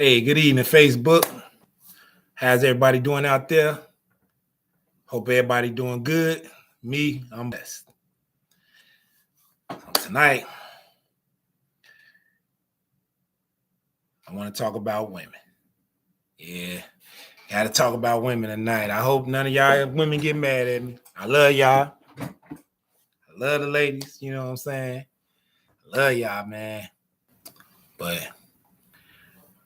Hey, good evening, Facebook. How's everybody doing out there? Hope everybody doing good. Me, I'm best. Tonight, I want to talk about women. Yeah, got to talk about women tonight. I hope none of y'all women get mad at me. I love y'all. I love the ladies. You know what I'm saying? I love y'all, man. But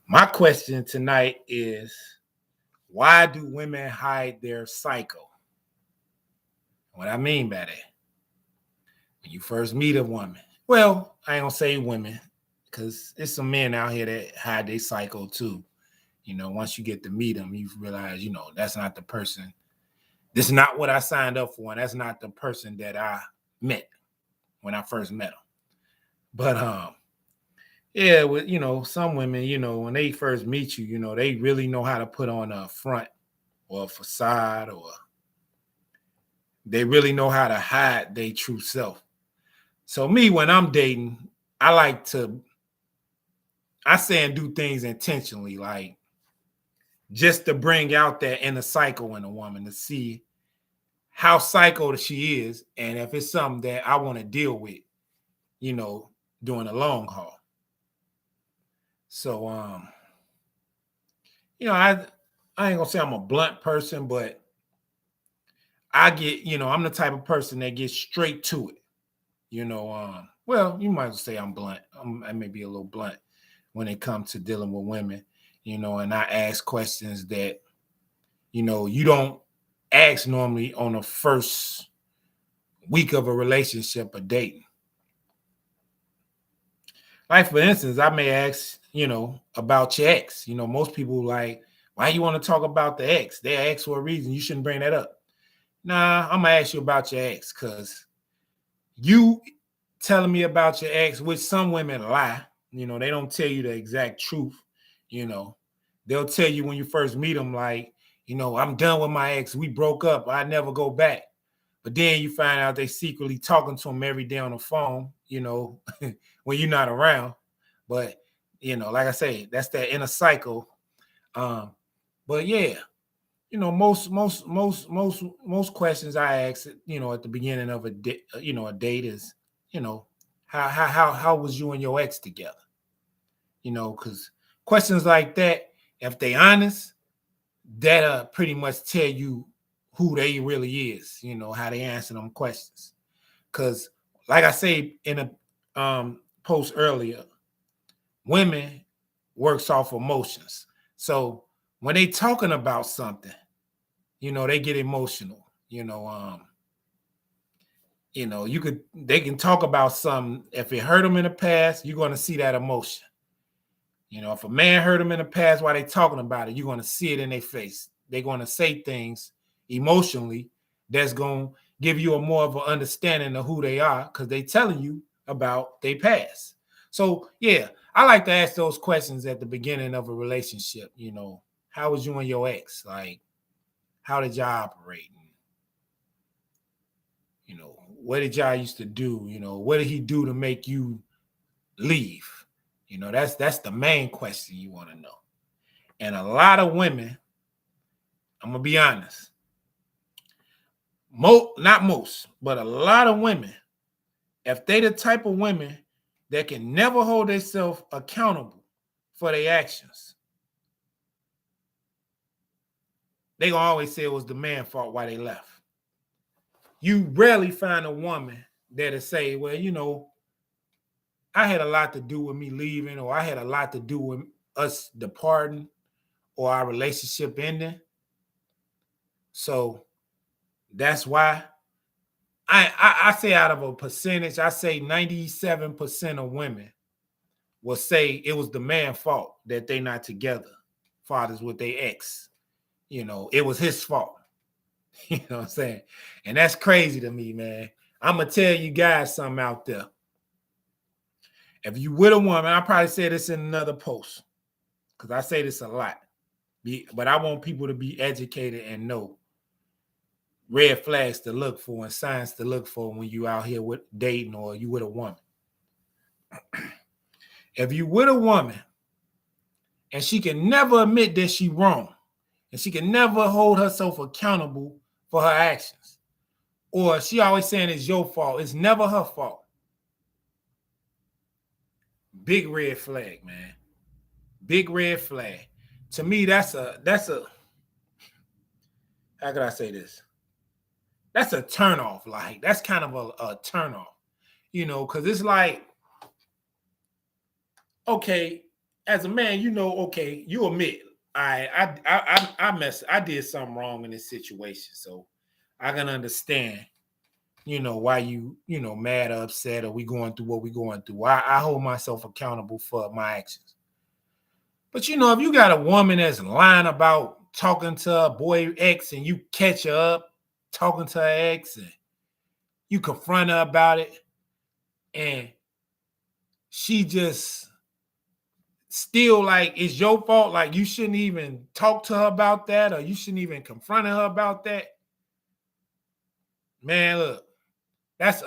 my question tonight is, why do women hide their psycho? What I mean by that, when you first meet a woman, well, I ain't gonna say women, because there's some men out here that hide their psycho too. Once you get to meet them, you realize, that's not the person. This is not what I signed up for, and that's not the person that I met when I first met them. But yeah, with some women, when they first meet you, they really know how to put on a front or a facade, or they really know how to hide their true self. So me, when I'm dating, I say and do things intentionally, like just to bring out that inner psycho in a woman, to see how psycho she is, and if it's something that I want to deal with, during the long haul. So I ain't gonna say I'm a blunt person, but I get, I'm the type of person that gets straight to it. Well, you might say I'm blunt. I may be a little blunt when it comes to dealing with women, and I ask questions that, you don't ask normally on the first week of a relationship or dating. Like, for instance, I may ask, about your ex. Most people like, why you want to talk about the ex? Their ex for a reason. You shouldn't bring that up. Nah, I'm going to ask you about your ex, because you telling me about your ex, which some women lie. They don't tell you the exact truth. They'll tell you when you first meet them, like, I'm done with my ex. We broke up. I never go back. But then you find out they secretly talking to him every day on the phone, when you're not around. But, like I say, that's that inner cycle. But yeah, most questions I ask, at the beginning of a date is, how was you and your ex together? Because questions like that, if they honest, that'll pretty much tell you who they really is, how they answer them questions. Because, like I say in a post earlier, women works off emotions. So when they talking about something, they get emotional. They can talk about something. If it hurt them in the past, you're going to see that emotion. If a man hurt them in the past while they talking about it, you're going to see it in their face. They're going to say things emotionally that's going to give you a more of an understanding of who they are, because they telling you about their past. So yeah, I like to ask those questions at the beginning of a relationship. How was you and your ex? Like, how did y'all operate? What did y'all used to do? What did he do to make you leave? That's the main question you want to know. And a lot of women, I'm gonna be honest, not most, but a lot of women, if they the type of women that can never hold themselves accountable for their actions, they gonna always say it was the man's fault why they left. You rarely find a woman that'll say, well, I had a lot to do with me leaving, or I had a lot to do with us departing, or our relationship ending. So that's why I say, out of a percentage, I say 97% of women will say it was the man's fault that they not together, fathers with their ex. It was his fault. You know what I'm saying? And that's crazy to me, man. I'm going to tell you guys something out there. If you with a woman, I probably say this in another post, because I say this a lot, but I want people to be educated and know red flags to look for and signs to look for when you out here with dating, or you with a woman. If you with a woman and she can never admit that she's wrong, and she can never hold herself accountable for her actions. Or she always saying it's your fault. It's never her fault. Big red flag, man. Big red flag. To me, that's a how could I say this? That's a turnoff. Like, that's kind of a turnoff, because it's like, okay, as a man, okay, you admit, I did something wrong in this situation, so I can understand, why you mad or upset, or we going through what we going through. I hold myself accountable for my actions. But if you got a woman that's lying about talking to her boy ex, and you catch her up talking to her ex, and you confront her about it, and she just still like, it's your fault, like you shouldn't even talk to her about that, or you shouldn't even confront her about that, man, look, that's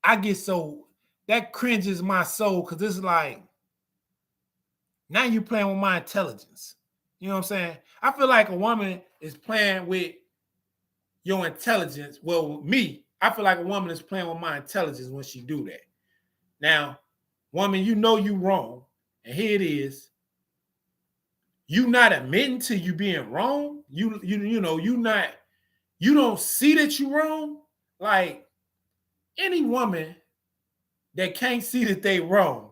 I get so, that cringes my soul, because it's like, now you playing with my intelligence. You know what I'm saying? I feel like a woman is playing with your intelligence. Well, me, I feel like a woman is playing with my intelligence when she do that. Now, woman, you wrong, and here it is. You not admitting to you being wrong. You don't see that you wrong. Like, any woman that can't see that they wrong,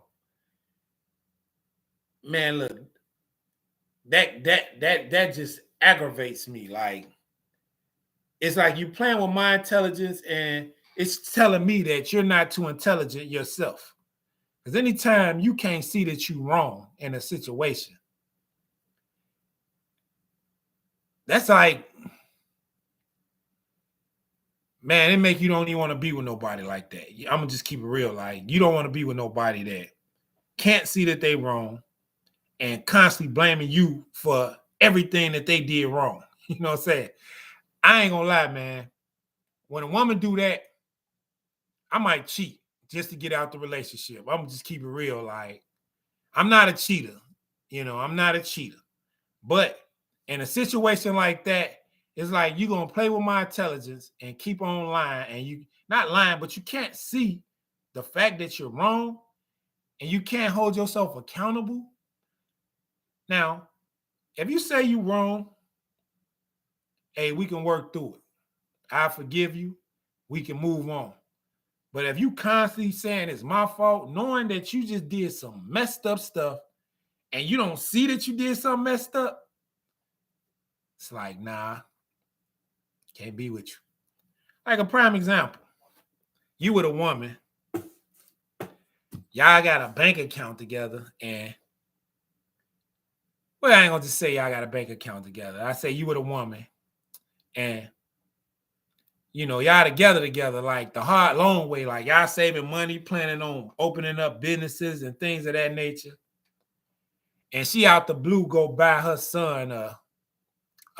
man, look, that just aggravates me. Like, it's like you playing with my intelligence, and it's telling me that you're not too intelligent yourself. Because anytime you can't see that you're wrong in a situation, that's like, man, it make you don't even want to be with nobody like that. I'm gonna just keep it real. Like, you don't want to be with nobody that can't see that they wrong and constantly blaming you for everything that they did wrong. You know what I'm saying? I ain't gonna lie, man. When a woman do that, I might cheat just to get out the relationship. I'm gonna just keep it real. Like, I'm not a cheater. I'm not a cheater. But in a situation like that, it's like you're gonna play with my intelligence and keep on lying, and you not lying, but you can't see the fact that you're wrong, and you can't hold yourself accountable. Now, if you say you're wrong, hey, we can work through it. I forgive you. We can move on. But if you constantly saying it's my fault, knowing that you just did some messed up stuff, and you don't see that you did something messed up, it's like, nah, can't be with you. Like a prime example, you with a woman, y'all got a bank account together, and, well, I ain't gonna just say y'all got a bank account together. I say you with a woman, and y'all together, like the hard, long way, like y'all saving money, planning on opening up businesses and things of that nature. And she out the blue go buy her son a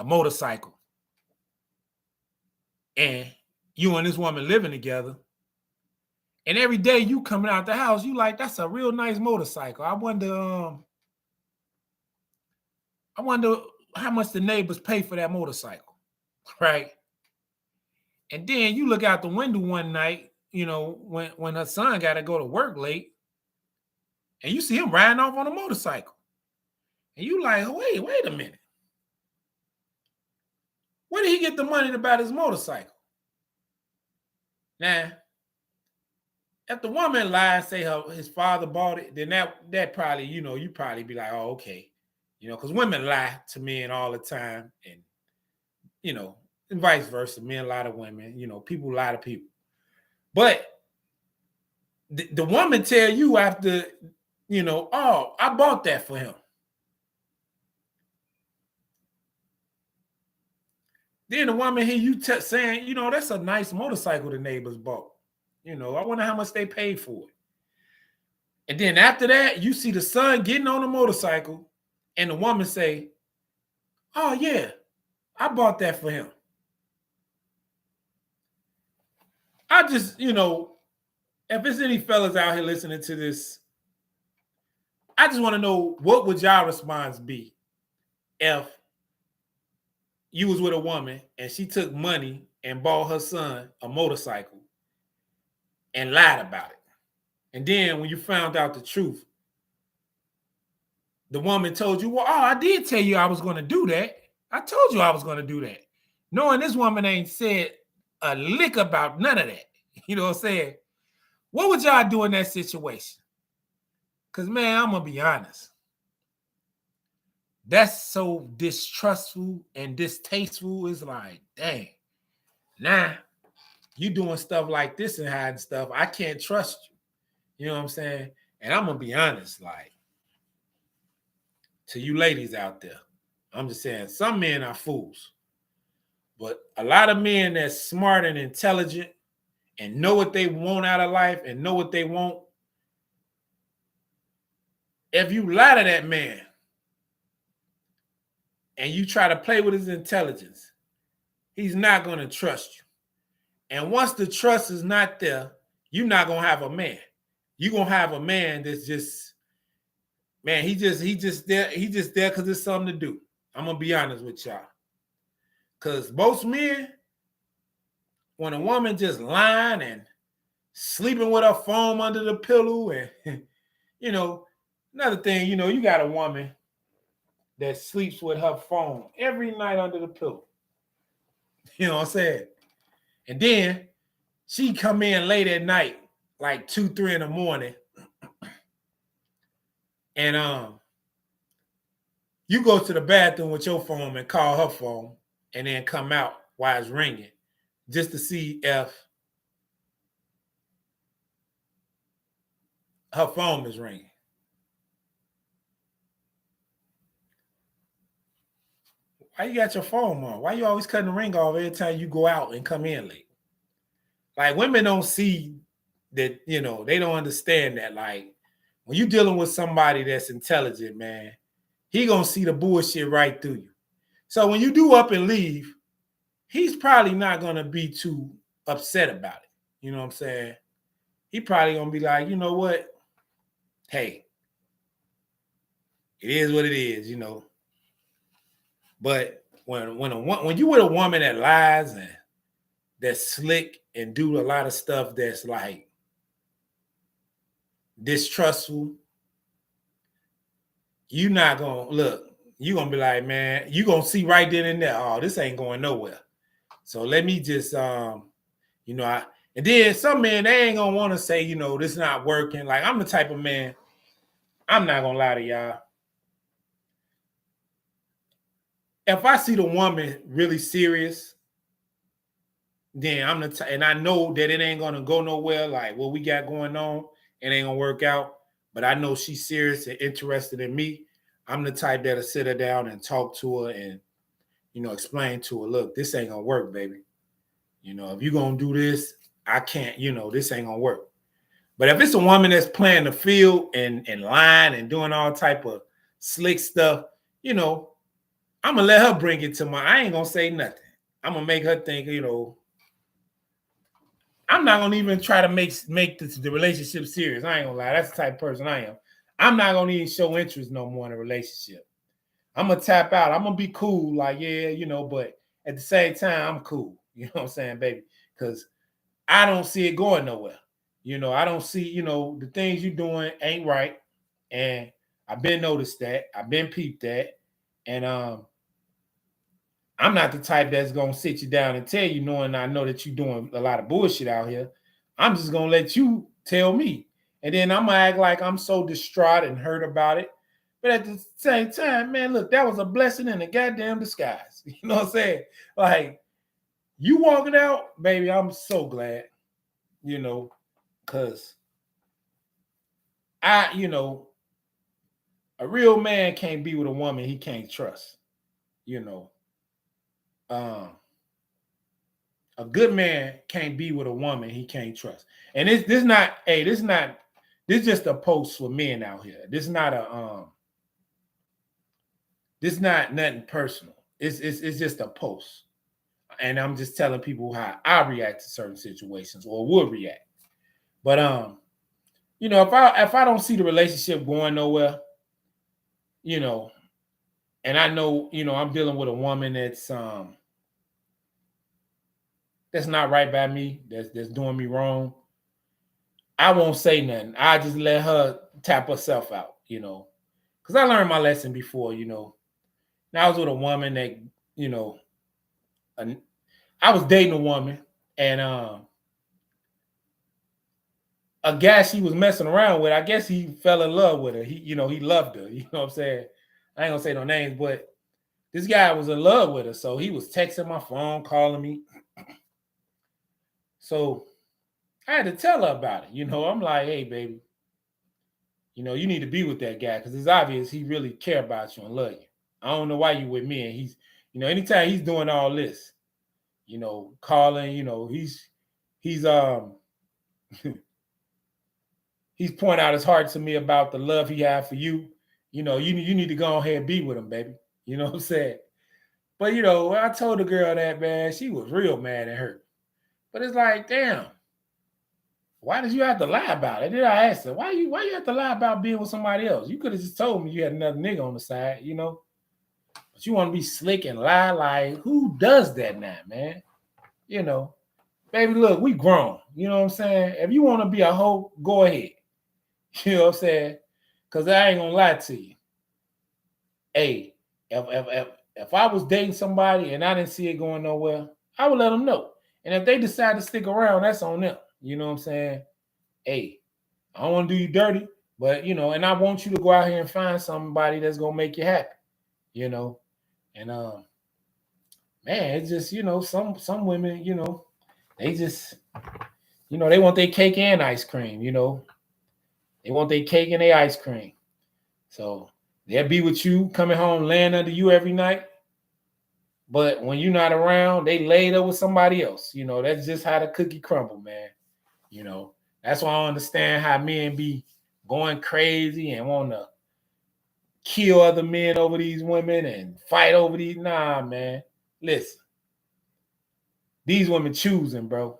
motorcycle. And you and this woman living together. And every day you coming out the house, you like, that's a real nice motorcycle. I wonder how much the neighbors pay for that motorcycle, right? And then you look out the window one night, when her son got to go to work late, and you see him riding off on a motorcycle. And you like, wait a minute. Where did he get the money to buy his motorcycle? Now, if the woman lies, say his father bought it, then that probably, you probably be like, oh, okay. Because women lie to men all the time, and, and vice versa. Men lie to women, people lie to people. But the woman tell you after, oh, I bought that for him. Then the woman hear you saying, that's a nice motorcycle the neighbors bought. I wonder how much they paid for it. And then after that, you see the son getting on the motorcycle, and the woman say, oh, yeah, I bought that for him. I just, if there's any fellas out here listening to this, I just want to know, what would y'all response be if you was with a woman and she took money and bought her son a motorcycle and lied about it. And then when you found out the truth, the woman told you, well, oh, I did tell you I was going to do that. I told you I was going to do that. Knowing this woman ain't said a lick about none of that. You know what I'm saying? What would y'all do in that situation? Because, man, I'm going to be honest. That's so distrustful and distasteful. It's like, dang, nah, you doing stuff like this and hiding stuff. I can't trust you. You know what I'm saying? And I'm going to be honest, like, to you ladies out there, I'm just saying, some men are fools. But a lot of men that's smart and intelligent and know what they want out of life and know what they want, if you lie to that man and you try to play with his intelligence, he's not going to trust you. And once the trust is not there, you're not going to have a man. You're going to have a man that's just, man, he just there because it's something to do. I'm going to be honest with y'all. Because most men, when a woman just lying and sleeping with her phone under the pillow and, you know, another thing, you know, you got a woman that sleeps with her phone every night under the pillow. You know what I'm saying? And then she come in late at night, like 2, 3 in the morning. And you go to the bathroom with your phone and call her phone and then come out while it's ringing just to see if her phone is ringing. Why you got your phone on? Why you always cutting the ring off every time you go out and come in late? Like, women don't see that, you know, they don't understand that. Like, when you're dealing with somebody that's intelligent, man, he gonna see the bullshit right through you. So when you do up and leave, he's probably not gonna be too upset about it. You know what I'm saying? He probably gonna be like, you know what? Hey, it is what it is, you know. But when you with a woman that lies and that's slick and do a lot of stuff that's like distrustful, you not gonna look. You gonna be like, man, you gonna see right then and there. Oh, this ain't going nowhere. So let me just, you know, and then some men, they ain't gonna want to say, you know, this not working. Like, I'm the type of man, I'm not gonna lie to y'all. If I see the woman really serious, then I'm the and I know that it ain't gonna go nowhere. Like what we got going on, it ain't gonna work out. But I know she's serious and interested in me. I'm the type that'll sit her down and talk to her and, you know, explain to her, look, this ain't gonna work, baby. You know, if you're gonna do this, I can't, you know, this ain't gonna work. But if it's a woman that's playing the field and lying and doing all type of slick stuff, you know, I'm gonna let her bring it to my. I ain't gonna say nothing. I'm gonna make her think, you know, I'm not gonna even try to make the relationship serious. I ain't gonna lie. That's the type of person I am. I'm not gonna even show interest no more in a relationship. I'm gonna tap out. I'm gonna be cool, like, yeah, you know, but at the same time, I'm cool. You know what I'm saying, baby? Because I don't see it going nowhere. You know, I don't see, you know, the things you're doing ain't right. And I've been noticed that. I've been peeped that. And I'm not the type that's gonna sit you down and tell you, knowing I know that you're doing a lot of bullshit out here. I'm just gonna let you tell me. And then I'm gonna act like I'm so distraught and hurt about it. But at the same time, man, look, that was a blessing in a goddamn disguise. You know what I'm saying? Like, you walking out, baby, I'm so glad, you know, because you know, a real man can't be with a woman he can't trust, you know. A good man can't be with a woman he can't trust. And this just a post for men out here. This not nothing personal. It's just a post. And I'm just telling people how I react to certain situations or would react. But you know, if I don't see the relationship going nowhere, you know, and I know, I'm dealing with a woman that's not right by me, that's doing me wrong, I won't say nothing. I just let her tap herself out, because I learned my lesson before, And I was with a woman that, you know, I was dating a woman, and a guy she was messing around with, I guess he fell in love with her. He loved her. You know what I'm saying? I ain't gonna say no names, but this guy was in love with her. So he was texting my phone, calling me. So I had to tell her about it. I'm like, hey, baby, you need to be with that guy because it's obvious he really care about you and love you. I don't know why you with me. And he's, anytime he's doing all this, calling, he's he's pointing out his heart to me about the love he had for you. You need to go ahead and be with him, baby. You know what I'm saying? But when I told the girl that, man, she was real mad at her. But it's like, damn, why did you have to lie about it? Then I asked her, why you have to lie about being with somebody else? You could have just told me you had another nigga on the side, But you want to be slick and lie, like who does that now, man? Baby, look, we grown. You know what I'm saying? If you want to be a hoe, go ahead. You know what I'm saying? Because I ain't gonna lie to you. Hey, if I was dating somebody and I didn't see it going nowhere, I would let them know. And if they decide to stick around, that's on them. You know what I'm saying? Hey, I don't want to do you dirty, but and I want you to go out here and find somebody that's gonna make you happy. And man, it's just some women, they just they want their cake and ice cream. They want their cake and their ice cream. So they'll be with you, coming home, laying under you every night. But when you're not around, they laid up with somebody else. That's just how the cookie crumble, man. That's why I understand how men be going crazy and want to kill other men over these women and fight over these. Nah, man. Listen, these women choosing, bro.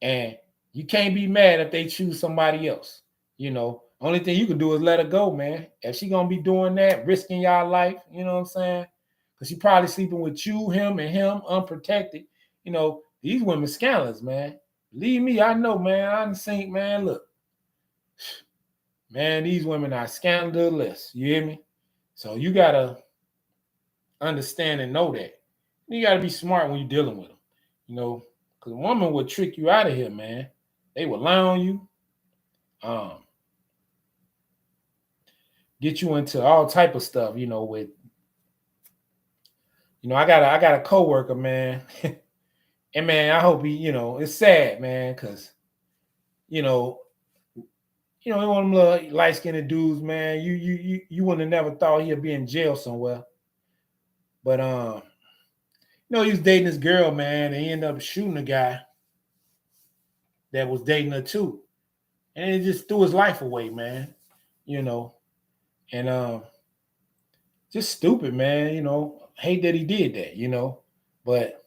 And you can't be mad if they choose somebody else. Only thing you can do is let her go, man. If she gonna be doing that, risking y'all life, you know what I'm saying? Because she probably sleeping with you, him, and him unprotected. These women scandalous, man. Believe me, I know, man. I done seen, man, look. Man, these women are scandalous. You hear me? So you gotta understand and know that. You gotta be smart when you're dealing with them. Because a woman would trick you out of here, man. They will lie on you. Get you into all type of stuff, with I got a coworker, man. And man, I hope he, it's sad, man, because one of them little light-skinned dudes, man. You wouldn't have never thought he'd be in jail somewhere. But he was dating this girl, man, and he ended up shooting a guy that was dating her too. And it just threw his life away, man. And just stupid, man. Hate that he did that, But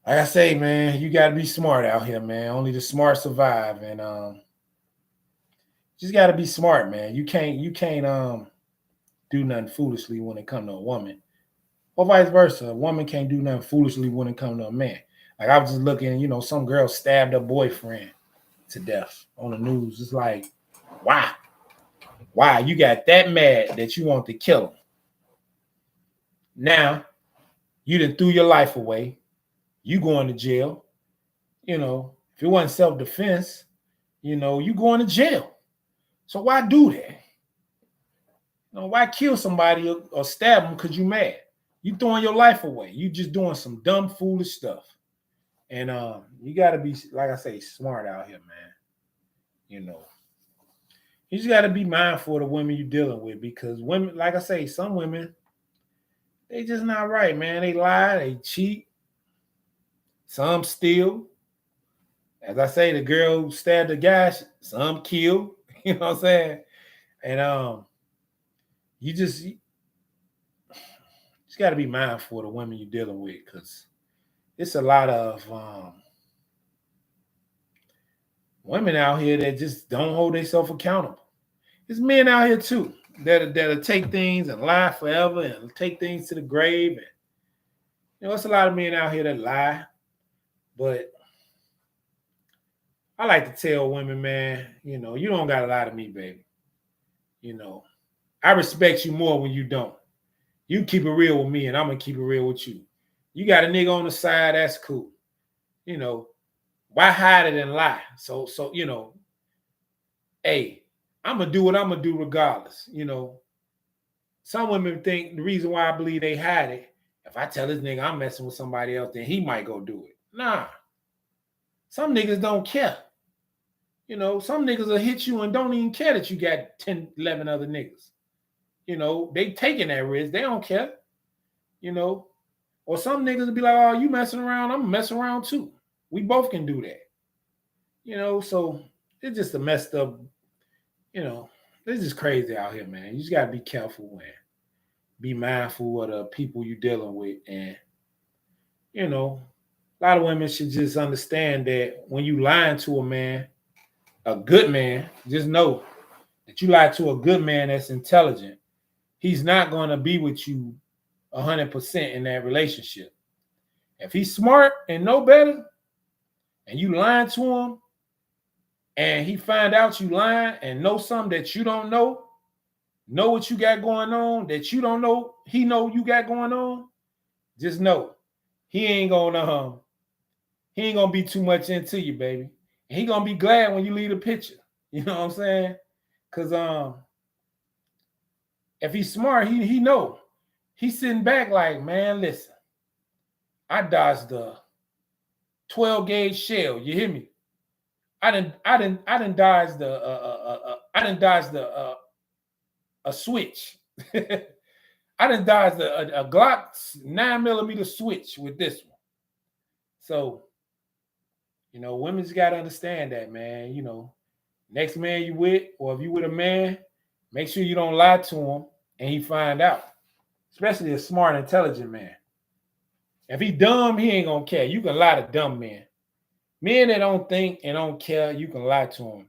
like I say, man, you gotta be smart out here, man. Only the smart survive, and just gotta be smart, man. You can't do nothing foolishly when it comes to a woman, or vice versa. A woman can't do nothing foolishly when it comes to a man. Like I was just looking, some girl stabbed her boyfriend to death on the news. It's like, why? Why you got that mad that you want to kill him? Now you done threw your life away. You going to jail. If it wasn't self-defense, you going to jail. So why do that? Why kill somebody or stab them because you mad? You throwing your life away. You just doing some dumb, foolish stuff. And you got to be, like I say, smart out here, man. You just got to be mindful of the women you're dealing with, because women, like I say, some women, they just not right, man. They lie, they cheat. Some steal. As I say, the girl who stabbed the guy, some kill. You know what I'm saying? And you just got to be mindful of the women you're dealing with, because it's a lot of women out here that just don't hold themselves accountable. There's men out here too. that'll take things and lie forever and take things to the grave. And it's a lot of men out here that lie, but I like to tell women, man, you don't gotta lie to me, baby. I respect you more when you don't. You keep it real with me, and I'm gonna keep it real with you. You got a nigga on the side, that's cool. Why hide it and lie? So hey, I'm gonna do what I'm gonna do regardless. Some women think the reason why I believe they hide it, if I tell this nigga I'm messing with somebody else, then he might go do it. Nah. Some niggas don't care. Some niggas will hit you and don't even care that you got 10, 11 other niggas. They taking that risk. They don't care. Or some niggas will be like, oh, you messing around, I'm messing around too. We both can do that. So it's just a messed up, it's just crazy out here, man. You just gotta be careful, man. Be mindful of the people you're dealing with. And, a lot of women should just understand that when you lying to a man, a good man, just know that you lie to a good man that's intelligent. He's not going to be with you 100% in that relationship. If he's smart and know better, and you lying to him, and he find out you lying and know something that you don't know what you got going on that you don't know, he know you got going on, just know he ain't gonna be too much into you, baby. And he gonna be glad when you leave the picture. You know what I'm saying? Cause if he's smart, he know. He's sitting back like, man, listen, I dodged the 12 gauge shell. You hear me? I didn't dodge a switch. I didn't dodge a Glock 9mm switch with this one. So, women's got to understand that, man. Next man you with, or if you with a man, make sure you don't lie to him and he find out. Especially a smart, intelligent man. If he dumb, he ain't gonna care. You can lie to dumb men. Men that don't think and don't care, you can lie to them.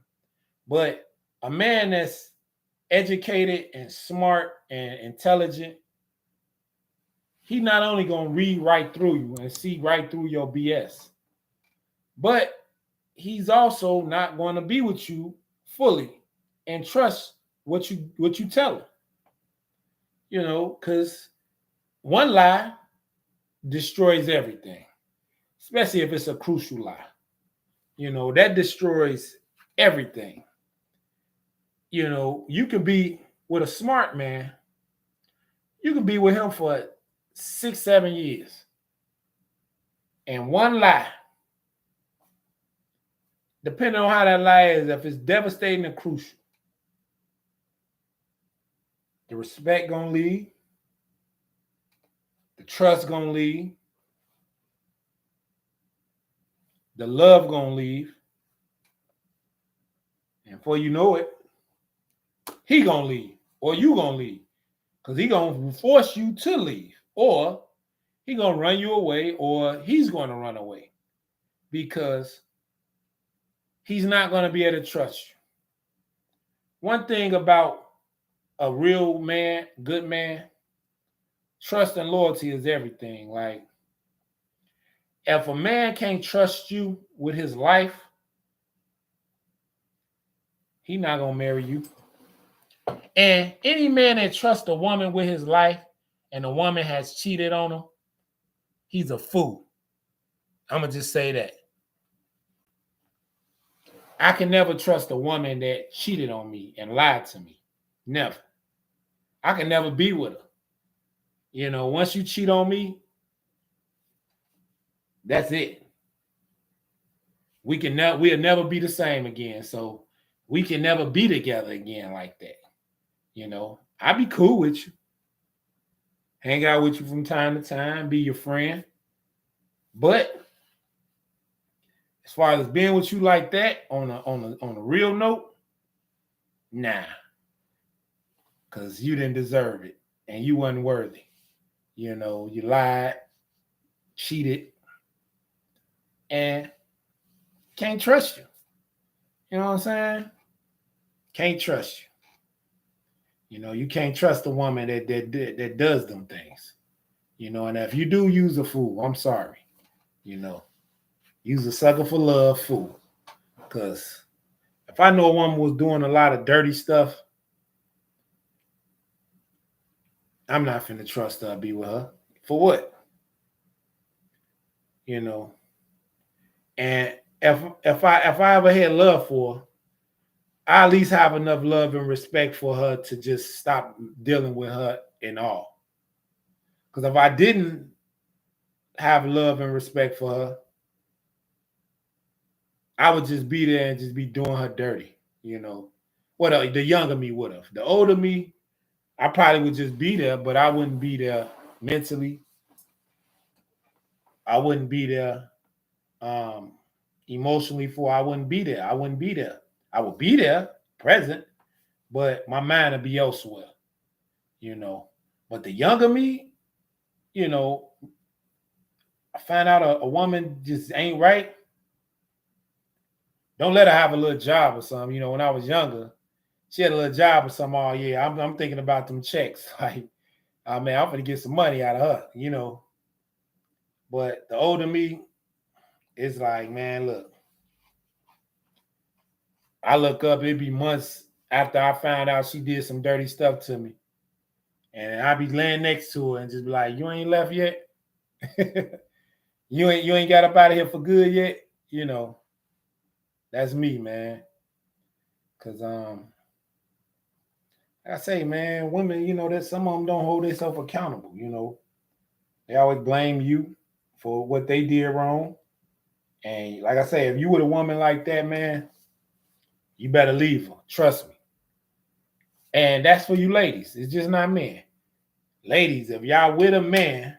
But a man that's educated and smart and intelligent, he not only gonna read right through you and see right through your BS, but he's also not going to be with you fully and trust what you tell him. Because one lie destroys everything, especially if it's a crucial lie. That destroys everything. You can be with a smart man, you can be with him for 6, 7 years. And one lie, depending on how that lie is, if it's devastating and crucial, the respect gonna leave, the trust gonna leave, the love gonna leave, and before you know it, he gonna leave, or you gonna leave, because he gonna force you to leave, or he gonna run you away, or he's gonna run away, because he's not gonna be able to trust you. One thing about a real man, good man, trust and loyalty is everything. Like, if a man can't trust you with his life, he's not gonna marry you. And any man that trusts a woman with his life and the woman has cheated on him, he's a fool. I'm gonna just say that. I can never trust a woman that cheated on me and lied to me. Never. I can never be with her. Once you cheat on me, that's it. We'll never be the same again. So we can never be together again like that. I'll be cool with you. Hang out with you from time to time, be your friend. But as far as being with you like that on a real note, nah. Because you didn't deserve it and you wasn't worthy. You lied, cheated, and can't trust you. You know what I'm saying? Can't trust you. You can't trust a woman that does them things. And if you do use a fool, I'm sorry. You know, use a sucker for love fool. Because if I know a woman was doing a lot of dirty stuff, I'm not finna trust her, be with her. For what? You know. And if I ever had love for her, I at least have enough love and respect for her to just stop dealing with her and all. Because if I didn't have love and respect for her, I would just be there and just be doing her dirty. What the younger me would have. The older me, I probably would just be there, but I wouldn't be there mentally. I wouldn't be there um, emotionally for. I wouldn't be there. I wouldn't be there. I would be there, present, but my mind would be elsewhere. You know. But the younger me, you know, I find out a woman just ain't right. Don't let her have a little job or something. When I was younger, she had a little job or something. Oh yeah, I'm thinking about them checks. Like, oh man, I'm gonna get some money out of her. But the older me, it's like, man, look, I look up, it'd be months after I found out she did some dirty stuff to me. And I'd be laying next to her and just be like, you ain't left yet? you ain't got up out of here for good yet? That's me, man. Cause like I say, man, women, that some of them don't hold themselves accountable. They always blame you for what they did wrong. And like I say, if you with a woman like that, man, you better leave her. Trust me. And that's for you ladies. It's just not men. Ladies, if y'all with a man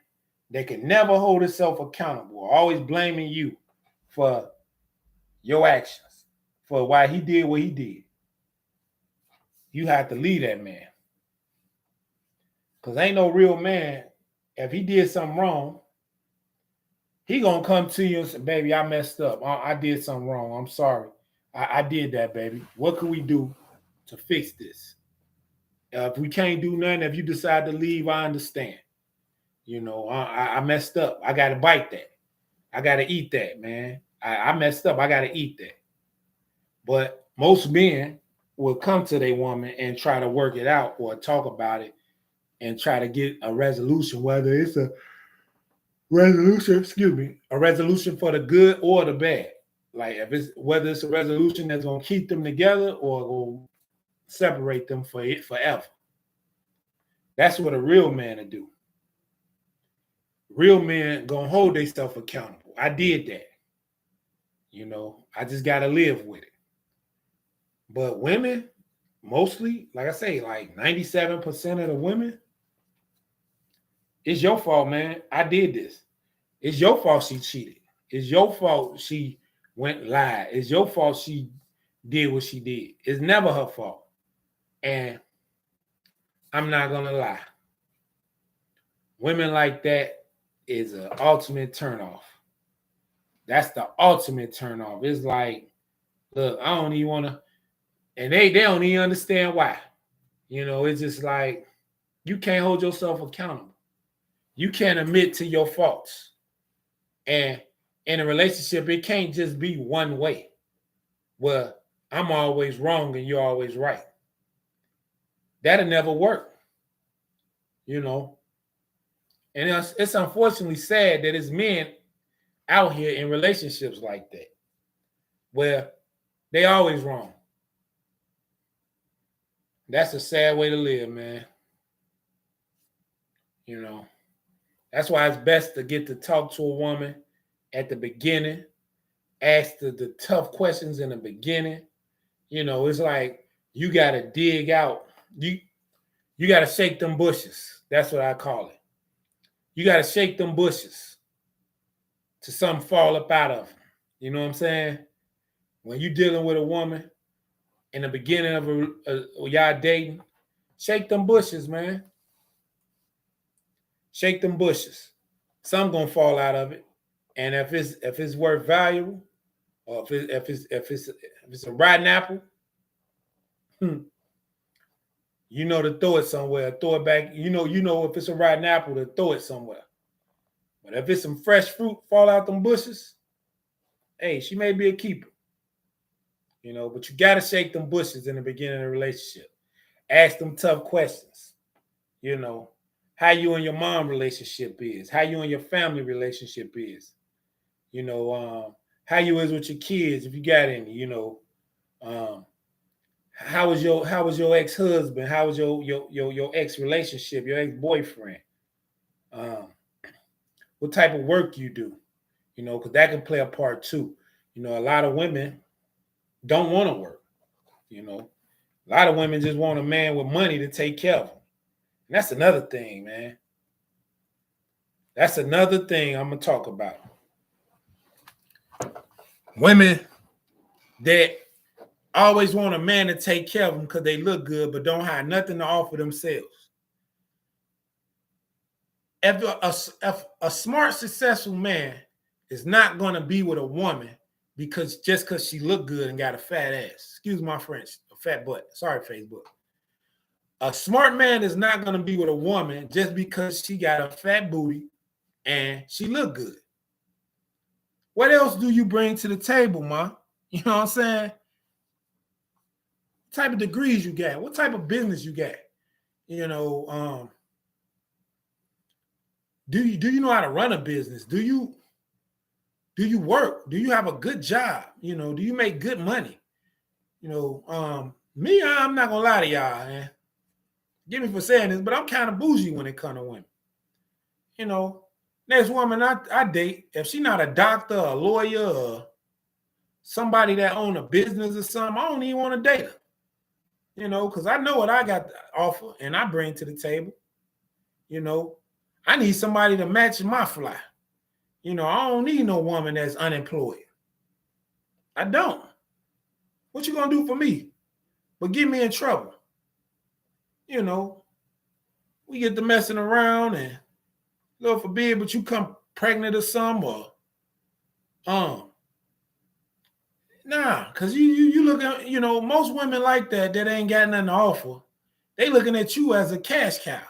that can never hold himself accountable, always blaming you for your actions, for why he did what he did, you have to leave that man. Because ain't no real man, if he did something wrong, he gonna come to you and say, baby, I messed up. I did something wrong. I'm sorry. I did that, baby. What can we do to fix this? If we can't do nothing, if you decide to leave, I understand. I messed up. I got to bite that. I got to eat that, man. I messed up. I got to eat that. But most men will come to their woman and try to work it out or talk about it and try to get a resolution, whether it's a resolution for the good or the bad. Like whether it's a resolution that's gonna keep them together or will separate them for it forever. That's what a real man will do. Real men gonna hold themselves accountable. I did that. I just gotta live with it. But women, mostly, like I say, like 97% of the women, it's your fault, man. I did this. It's your fault she cheated. It's your fault she went lied. It's your fault she did what she did. It's never her fault. And I'm not gonna lie. Women like that is an ultimate turnoff. That's the ultimate turnoff. It's like, look, I don't even want to, and they don't even understand why. It's just like you can't hold yourself accountable. You can't admit to your faults. And in a relationship, it can't just be one way. Well, I'm always wrong and you're always right. That'll never work. And it's unfortunately sad that it's men out here in relationships like that, where they always wrong. That's a sad way to live, man. That's why it's best to get to talk to a woman at the beginning, ask the tough questions in the beginning. It's like you got to dig out. You got to shake them bushes. That's what I call it. You got to shake them bushes to something fall up out of them. You know what I'm saying? When you're dealing with a woman in the beginning of y'all dating, shake them bushes, man. Shake them bushes. Some gonna fall out of it, and if it's worth valuable, or if it's a rotten apple, You know to throw it somewhere, throw it back. You know if it's a rotten apple to throw it somewhere. But if it's some fresh fruit fall out them bushes, hey, she may be a keeper. But you gotta shake them bushes in the beginning of the relationship. Ask them tough questions. You know, how you and your mom relationship is, how you and your family relationship is. How you is with your kids if you got any. Um, how was your ex husband? How was your ex relationship? Your ex boyfriend? Um, what type of work you do? Because that can play a part too. A lot of women don't want to work. A lot of women just want a man with money to take care of them. And that's another thing, man. That's another thing I'm gonna talk about. Women that always want a man to take care of them because they look good, but don't have nothing to offer themselves. If a smart, successful man is not going to be with a woman because she look good and got a fat ass. Excuse my French, a fat butt. Sorry, Facebook. A smart man is not going to be with a woman just because she got a fat booty and she look good. What else do you bring to the table, ma? You know what I'm saying? What type of degrees you got? What type of business you got? Do you know how to run a business? Do you work? Do you have a good job? Do you make good money? Me, I'm not gonna lie to y'all, man. Get me for saying this, but I'm kind of bougie when it comes to women. Next woman I date, if she's not a doctor, a lawyer, or somebody that own a business or something, I don't even want to date her. Because I know what I got to offer and I bring to the table. I need somebody to match my fly. I don't need no woman that's unemployed. I don't. What you gonna do for me? But get me in trouble. We get to messing around and Lord forbid, but you come pregnant or something, or nah, because you look at, most women like that ain't got nothing to offer. They looking at you as a cash cow.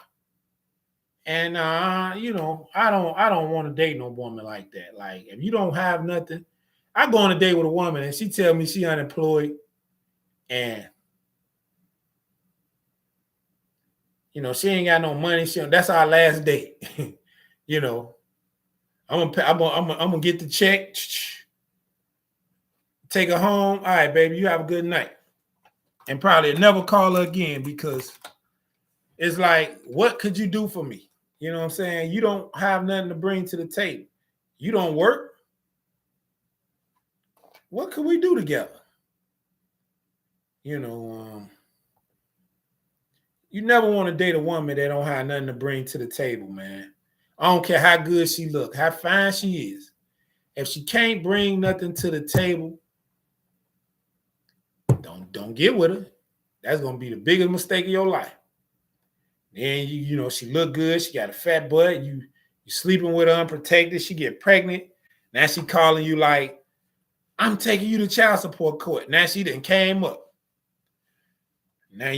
And I don't want to date no woman like that. Like, if you don't have nothing, I go on a date with a woman and she tell me she unemployed and she ain't got no money. That's our last date. I'm gonna get the check, take her home. All right, baby, you have a good night, and probably never call her again because it's like, what could you do for me? You know what I'm saying? You don't have nothing to bring to the table. You don't work. What could we do together? You never want to date a woman that don't have nothing to bring to the table, man. I don't care how good she look, how fine she is. If she can't bring nothing to the table, don't get with her. That's gonna be the biggest mistake of your life. Then she look good, she got a fat butt, you sleeping with her unprotected, she get pregnant. Now she calling you like, I'm taking you to child support court. Now she done came up. Now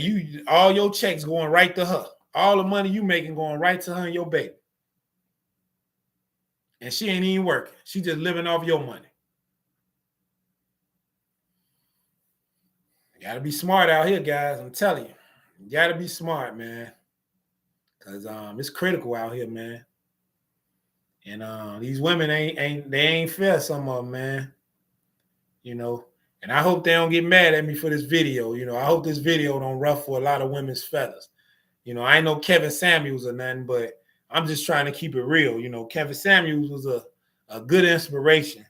all your checks going right to her. All the money you making going right to her and your baby. And she ain't even working. She just living off your money. You gotta be smart out here, guys. I'm telling you. You gotta be smart, man. Cause it's critical out here, man. And these women ain't fair, some of them, man. And I hope they don't get mad at me for this video. I hope this video don't ruffle a lot of women's feathers. I ain't no Kevin Samuels or nothing, but I'm just trying to keep it real. Kevin Samuels was a good inspiration,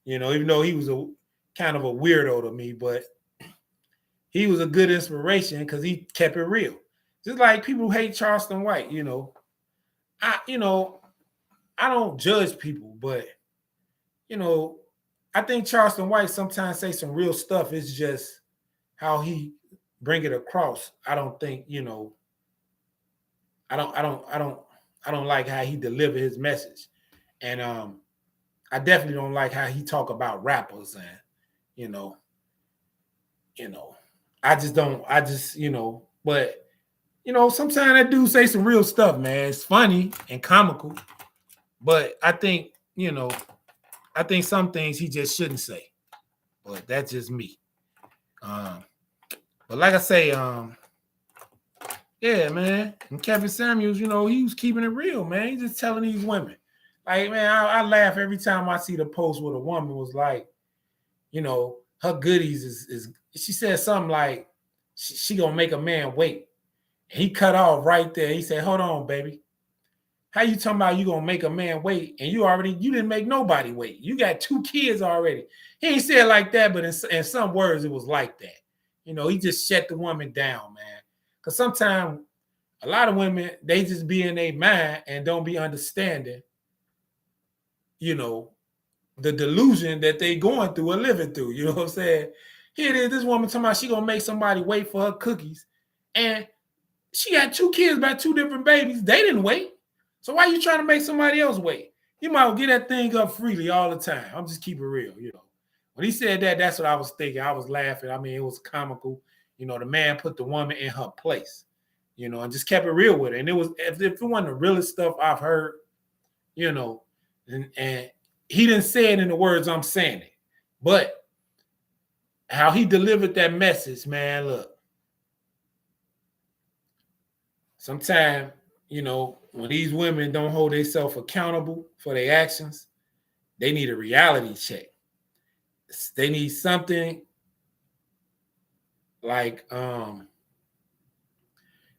even though he was a kind of a weirdo to me, but he was a good inspiration because he kept it real. Just like people who hate Charleston White, I don't judge people, but I think Charleston White sometimes say some real stuff. It's just how he bring it across. I don't think, I don't like how he deliver his message. And I definitely don't like how he talk about rappers and, I just don't, but sometimes that dude say some real stuff, man. It's funny and comical, but I think some things he just shouldn't say. But that's just me. Um, but like I say, yeah, man. And Kevin Samuels, he was keeping it real, man. He's just telling these women. Like, man, I laugh every time I see the post where the woman was like, her goodies is she said something like she gonna make a man wait. And he cut off right there. He said, hold on, baby. How you talking about you gonna make a man wait and you didn't make nobody wait? You got 2 kids already. He ain't said it like that, but in some words it was like that. He just shut the woman down, man. Because sometimes a lot of women, they just be in their mind and don't be understanding, the delusion that they going through or living through. You know what I'm saying? Here it is, this woman talking about she gonna make somebody wait for her cookies. And she got 2 kids by 2 different babies. They didn't wait. So why are you trying to make somebody else wait? You might well get that thing up freely all the time. I'm just keeping it real, When he said that, that's what I was thinking. I was laughing. I mean, it was comical. The man put the woman in her place, and just kept it real with her. And it was, if it wasn't the realest stuff I've heard, and he didn't say it in the words I'm saying it. But how he delivered that message, man, look. Sometimes, when these women don't hold themselves accountable for their actions, they need a reality check. They need something like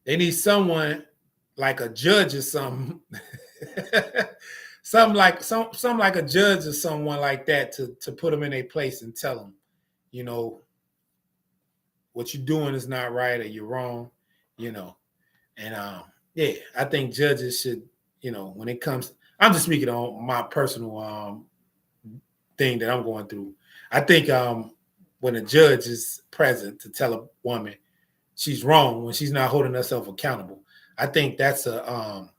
they need someone like a judge or something. something like a judge or someone like that to put them in their place and tell them, what you're doing is not right or you're wrong, And yeah, I think judges should, when it comes, I'm just speaking on my personal thing that I'm going through. I think when a judge is present to tell a woman she's wrong when she's not holding herself accountable, I think that's a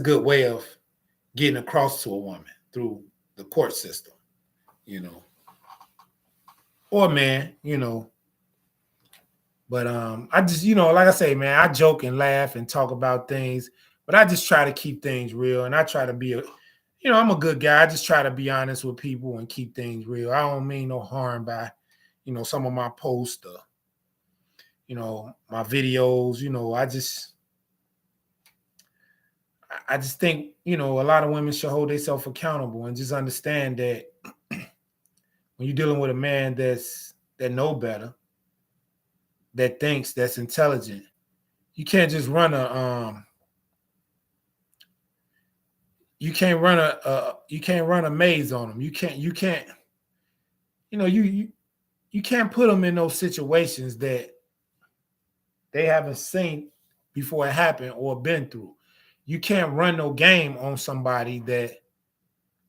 good way of getting across to a woman through the court system, or man, But I just, like I say, man, I joke and laugh and talk about things, but I just try to keep things real. And I try to be I'm a good guy. I just try to be honest with people and keep things real. I don't mean no harm by, some of my posts or, my videos, I just think, a lot of women should hold themselves accountable and just understand that when you're dealing with a man that know better, that thinks, that's intelligent, you can't just run you can't run a maze on them. You can't you can't put them in those situations that they haven't seen before it happened or been through. You can't run no game on somebody that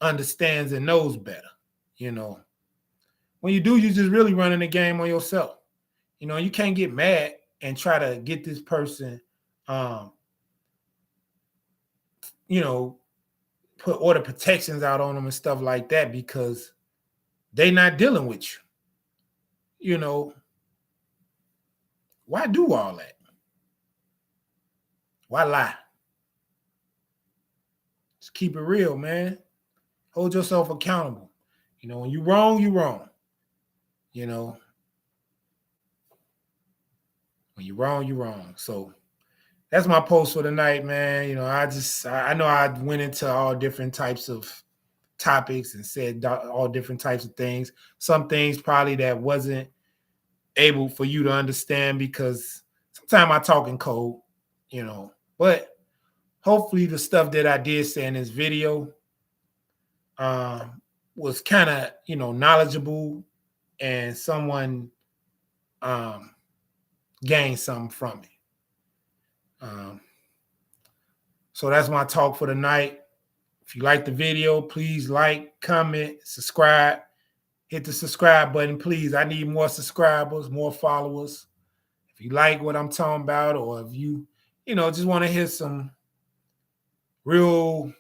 understands and knows better. When you do, you're just really running the game on yourself. You can't get mad and try to get this person put order protections out on them and stuff like that because they not dealing with you. Why do all that? Why lie? Just keep it real, man. Hold yourself accountable. When you're wrong, you're wrong. When you're wrong, you're wrong. So that's my post for the night, man. I know I went into all different types of topics and said all different types of things. Some things probably that wasn't able for you to understand because sometimes I talk in code, but hopefully the stuff that I did say in this video was kind of, knowledgeable and someone gained something from it. So that's my talk for the night. If you like the video, please like, comment, subscribe. Hit the subscribe button, please. I need more subscribers, more followers. If you like what I'm talking about, or if you, just want to hear some real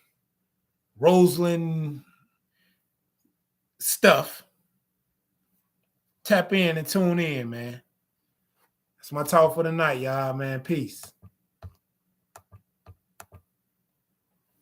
Roseland stuff, tap in and tune in, man. That's my talk for the night, y'all, man. Peace.